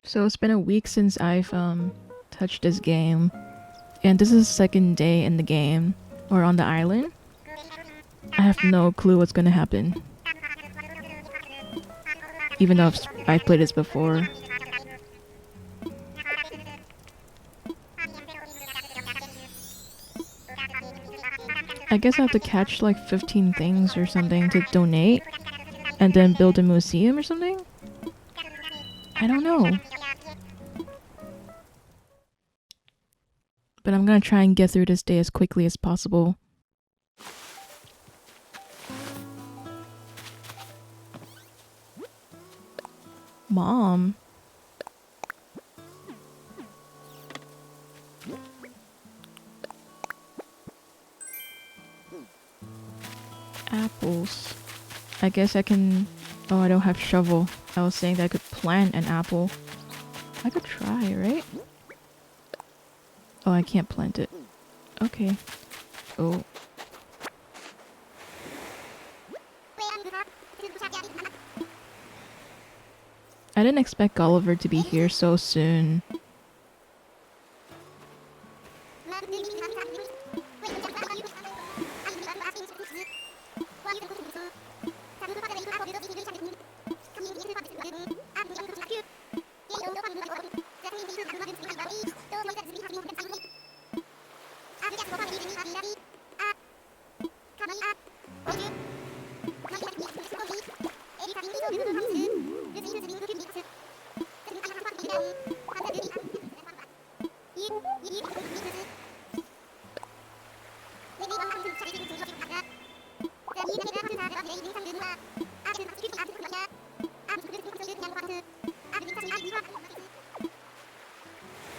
So it's been a week since I've touched this game, and this is the second day in the game, or on the island. I have no clue what's gonna happen, even though I've played this before. I guess I have to catch like 15 things or something to donate, and then build a museum or something? I don't know. But I'm gonna try and get through this day as quickly as possible. Mom? Apples. I guess I can... Oh, I don't have shovel. I was saying that I could plant an apple. I could try, right? Oh, I can't plant it. Okay. Oh. I didn't expect Gulliver to be here so soon.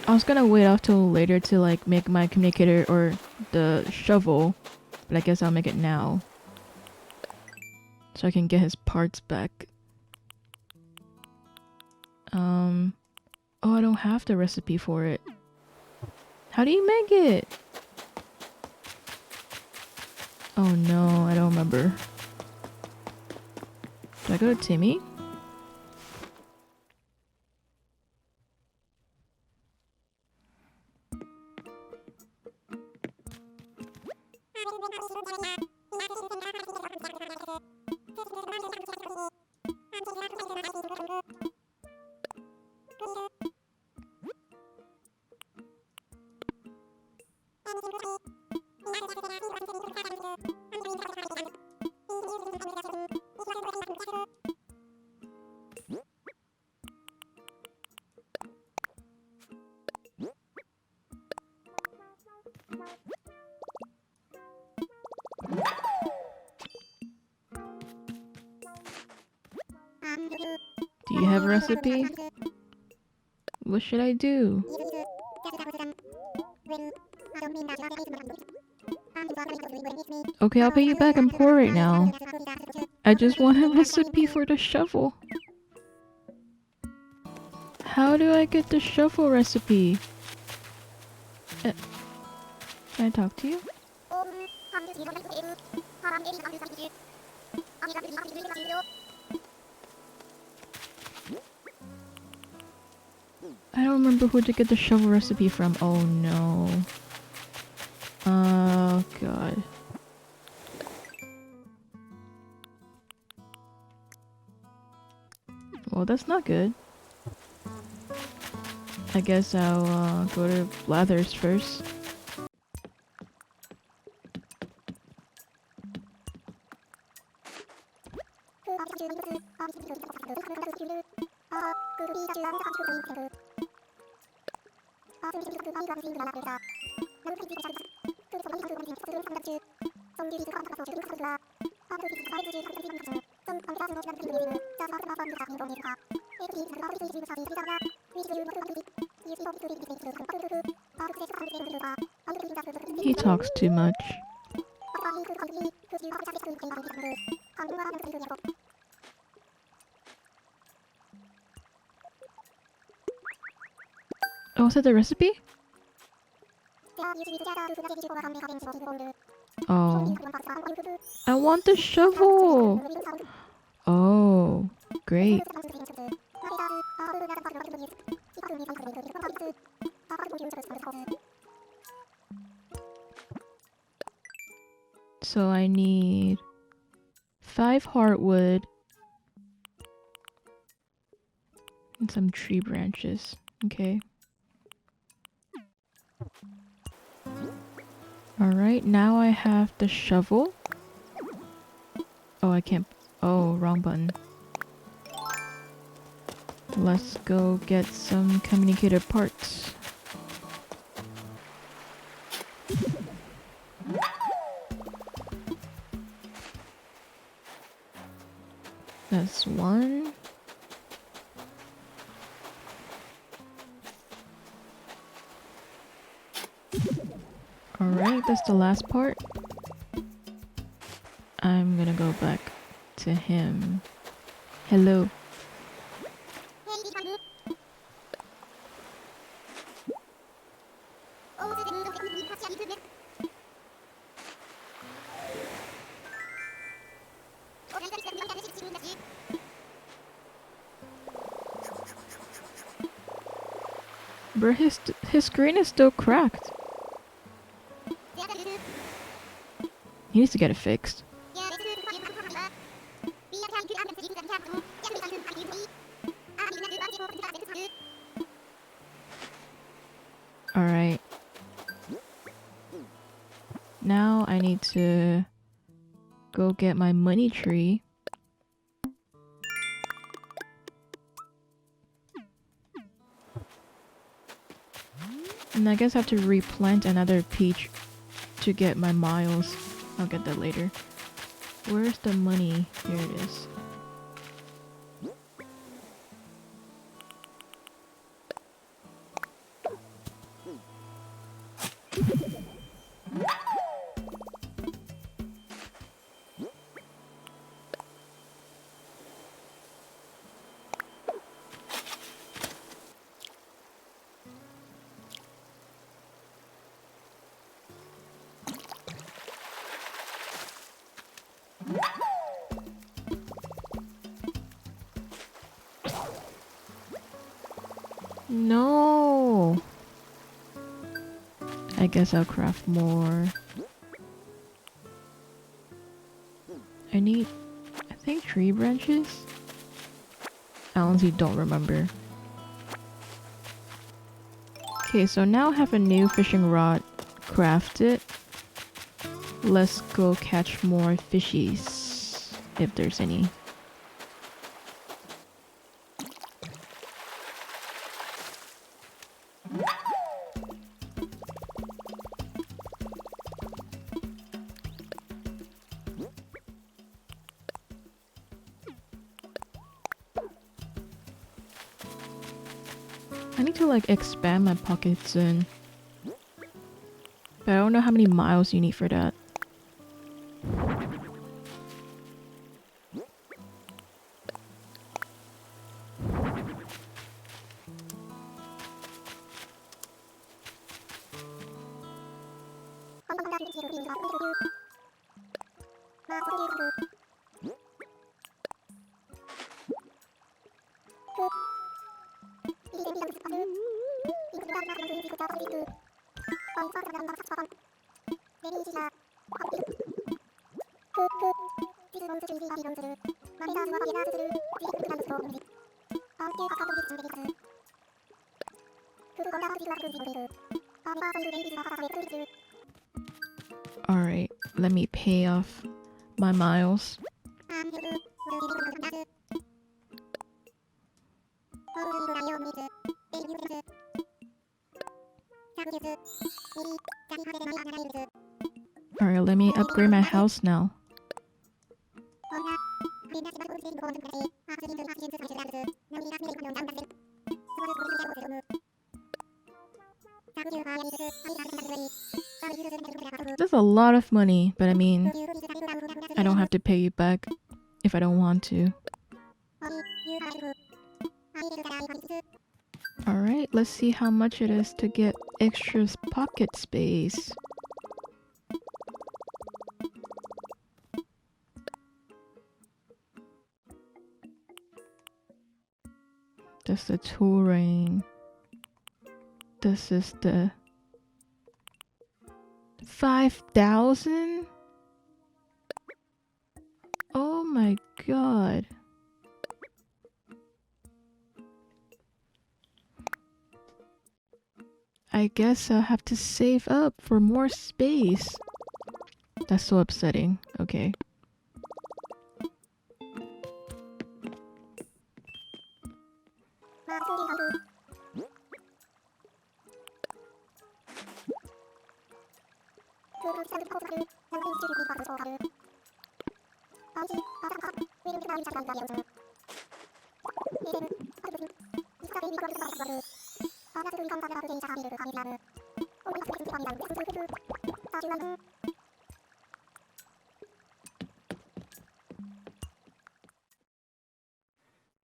I was gonna wait off till later to like make my communicator or the shovel, but I guess I'll make it now. So I can get his parts back. Oh, I don't have the recipe for it. How do you make it? Oh no, I don't remember. Do I go to Timmy? Do you have a recipe? What should I do? Okay, I'll pay you back. I'm poor right now. I just want a recipe for the shovel. How do I get the shovel recipe? Can I talk to you? I don't remember who to get the shovel recipe from. Oh no. Oh god. Well, that's not good. I guess I'll go to Blathers first. He talks too much. Oh, is that the recipe? Oh. I want the shovel! Oh, great. So I need 5 hardwood and some tree branches. Okay. Alright, now I have the shovel. Oh, I can't. Oh, wrong button. Let's go get some communicator parts. That's one. Alright, that's the last part. I'm gonna go back to him. Hello. Bro, his screen is still cracked. He needs to get it fixed. Alright. Now I need to go get my money tree. And I guess I have to replant another peach to get my miles. I'll get that later. Where's the money? Here it is. No! I guess I'll craft more. I need, I think, tree branches? I honestly don't remember. Okay, so now I have a new fishing rod crafted. Let's go catch more fishies, if there's any. I need to like expand my pocket soon. But I don't know how many miles you need for that. Alright, let me pay off my miles. Alright, let me upgrade my house now. That's a lot of money, but I mean, I don't have to pay you back if I don't want to. Alright, let's see how much it is to get extra pocket space. Just a tool ring. This is the 5,000? Oh my god. I guess I'll have to save up for more space. That's so upsetting. Okay.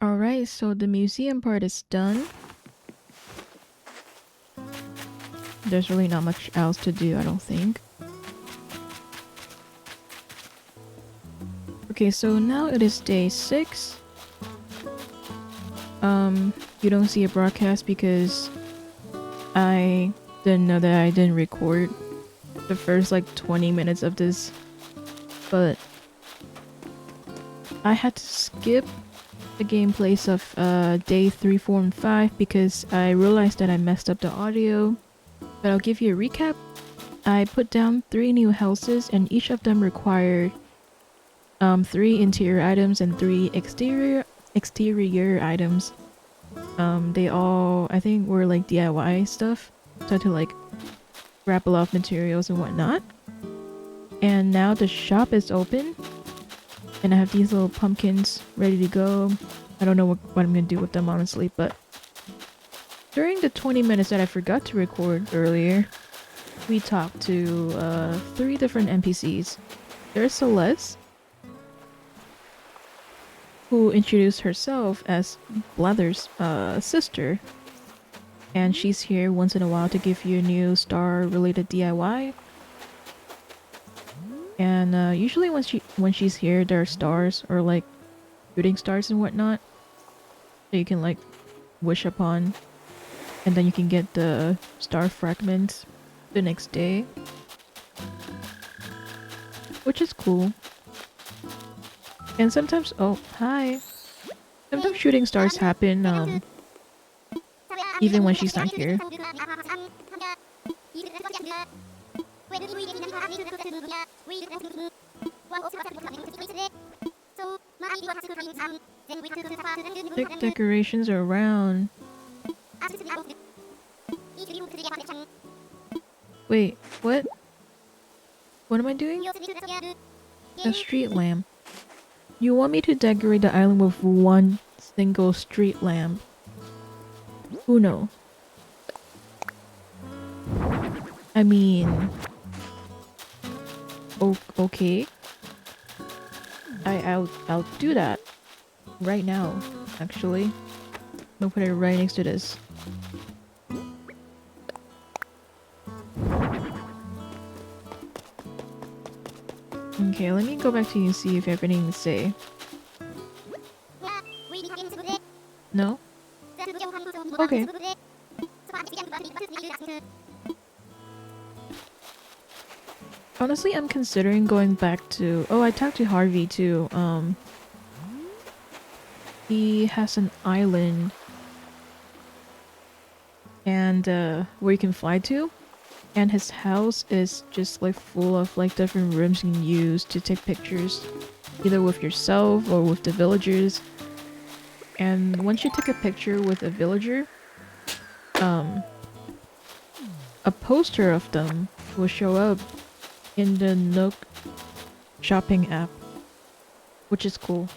Alright, so the museum part is done. There's really not much else to do, I don't think. Okay, so now it is day 6. You don't see a broadcast because I didn't know that I didn't record the first like 20 minutes of this, but I had to skip the gameplays of day 3, 4, and 5 because I realized that I messed up the audio. But I'll give you a recap. I put down 3 new houses and each of them required 3 interior items and 3 exterior items. They all, I think, were like DIY stuff, so I had to like grab a lot of materials and whatnot. And now the shop is open and I have these little pumpkins ready to go. I don't know what I'm gonna do with them, honestly, but during the 20 minutes that I forgot to record earlier, we talked to 3 different NPCs. There's Celeste, who introduced herself as Blather's sister, and she's here once in a while to give you a new star-related DIY. And usually when she's here, there are stars or like shooting stars and whatnot that you can like wish upon, and then you can get the star fragments the next day, which is cool. And sometimes, oh hi, sometimes shooting stars happen even when she's not here. Decorations are around. Wait, what? What am I doing? A street lamp. You want me to decorate the island with one single street lamp? Uno. I mean... okay. I'll do that. Right now, actually. I'm gonna put it right next to this. Okay, let me go back to you and see if you have anything to say. No? Okay. Honestly, I'm considering going back to... Oh, I talked to Harvey too. He has an island and where you can fly to, and his house is just like full of like different rooms you can use to take pictures, either with yourself or with the villagers. And once you take a picture with a villager, a poster of them will show up in the Nook shopping app, which is cool.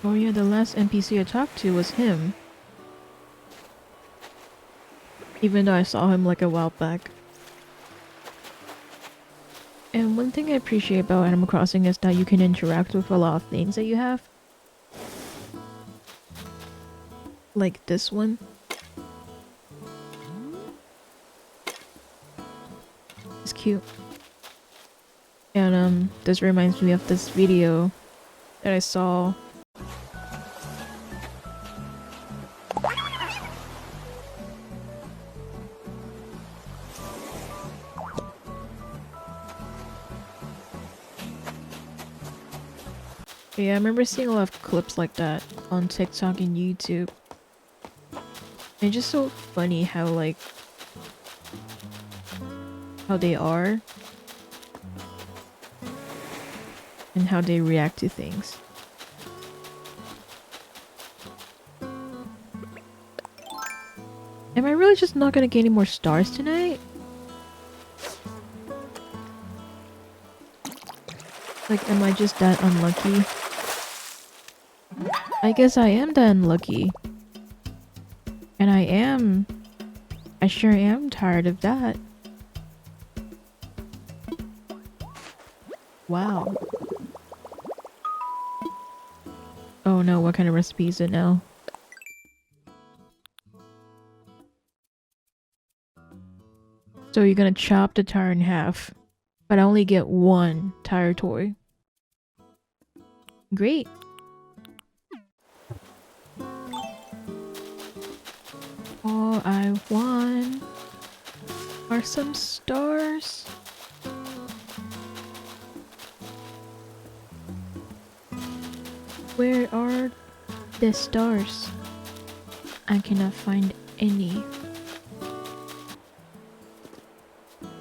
Oh yeah, the last NPC I talked to was him. Even though I saw him like a while back. And one thing I appreciate about Animal Crossing is that you can interact with a lot of things that you have. Like this one. It's cute. And this reminds me of this video that I saw. Yeah, I remember seeing a lot of clips like that on TikTok and YouTube. It's just so funny how like how they are and how they react to things. Am I really just not gonna get any more stars tonight? Like, am I just that unlucky? I guess I am that unlucky. And I sure am tired of that. Wow. Oh no, what kind of recipe is it now? So you're gonna chop the tire in half, but I only get one tire toy. Great. All I want are some stars. Where are the stars? I cannot find any.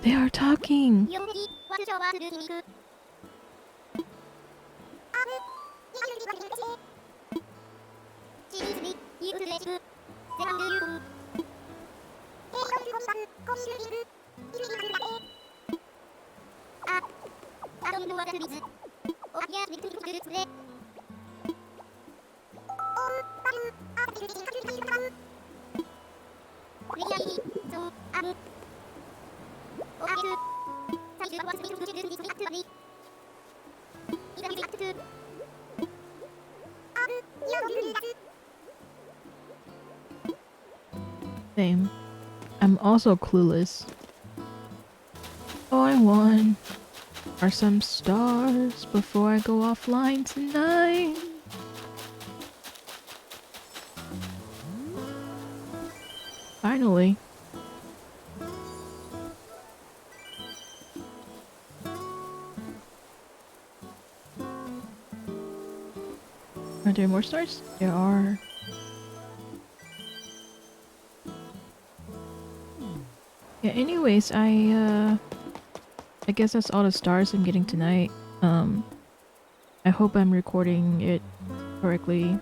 They are talking! Same. I'm also clueless. All I want are some stars before I go offline tonight. Finally. Are there more stars? There are. Yeah, anyways, I guess that's all the stars I'm getting tonight. I hope I'm recording it correctly.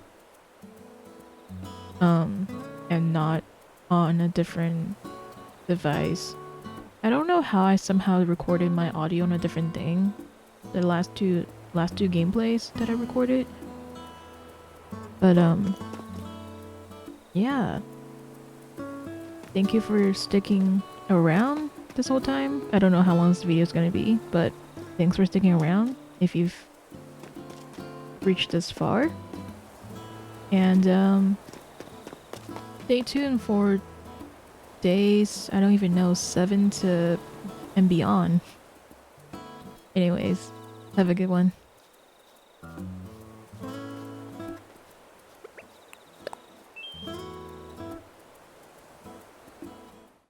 And not on a different device. I don't know how I somehow recorded my audio on a different thing. The last two gameplays that I recorded. But yeah. Thank you for sticking around this whole time. I don't know how long this video is gonna be, but thanks for sticking around if you've reached this far. And stay tuned for days, I don't even know, 7 to and beyond. Anyways, have a good one.